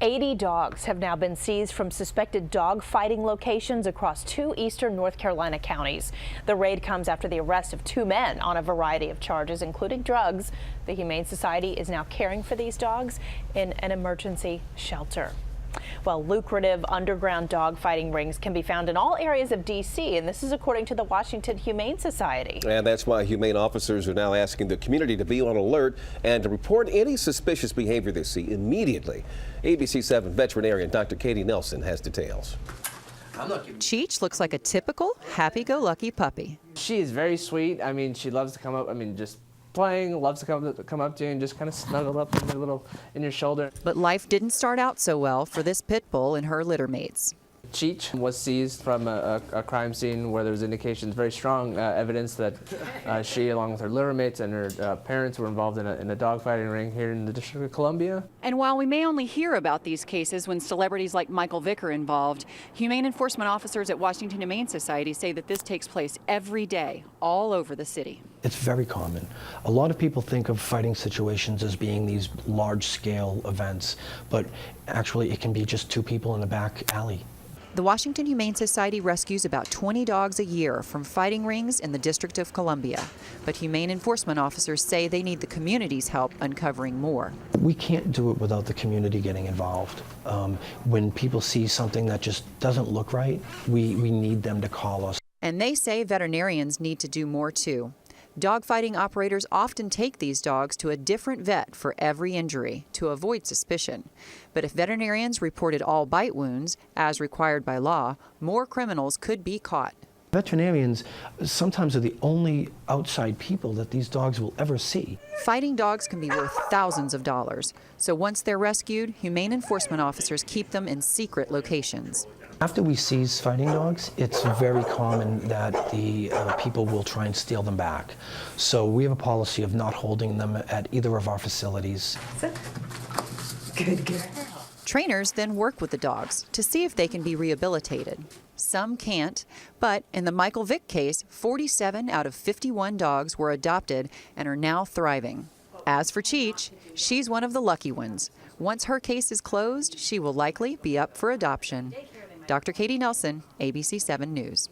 80 dogs have now been seized from suspected dog fighting locations across 2 eastern North Carolina counties. The raid comes after the arrest of 2 men on a variety of charges, including drugs. The Humane Society is now caring for these dogs in an emergency shelter. Well, lucrative underground dog fighting rings can be found in all areas of D.C., and this is according to the Washington Humane Society. And that's why humane officers are now asking the community to be on alert and to report any suspicious behavior they see immediately. ABC 7 veterinarian Dr. Katie Nelson has details. Cheech looks like a typical happy-go-lucky puppy. She is very sweet. I mean, she loves to come up, just playing, loves to come up to you and just kind of snuggle up in your shoulder. But life didn't start out so well for this pit bull and her litter mates. Cheech was seized from a crime scene where there was indications, very strong evidence that she, along with her litter mates and her parents, were involved in a dogfighting ring here in the District of Columbia. And while we may only hear about these cases when celebrities like Michael Vick are involved, humane enforcement officers at Washington Humane Society say that this takes place every day, all over the city. It's very common. A lot of people think of fighting situations as being these large-scale events, but actually it can be just 2 people in a back alley. The Washington Humane Society rescues about 20 dogs a year from fighting rings in the District of Columbia. But humane enforcement officers say they need the community's help uncovering more. We can't do it without the community getting involved. When people see something that just doesn't look right, we need them to call us. And they say veterinarians need to do more too. Dogfighting operators often take these dogs to a different vet for every injury to avoid suspicion. But if veterinarians reported all bite wounds, as required by law, more criminals could be caught. Veterinarians sometimes are the only outside people that these dogs will ever see. Fighting dogs can be worth thousands of dollars. So once they're rescued, humane enforcement officers keep them in secret locations. After we seize fighting dogs, it's very common that the people will try and steal them back. So we have a policy of not holding them at either of our facilities. Good girl. Trainers then work with the dogs to see if they can be rehabilitated. Some can't, but in the Michael Vick case, 47 out of 51 dogs were adopted and are now thriving. As for Cheech, she's one of the lucky ones. Once her case is closed, she will likely be up for adoption. Dr. Katie Nelson, ABC 7 News.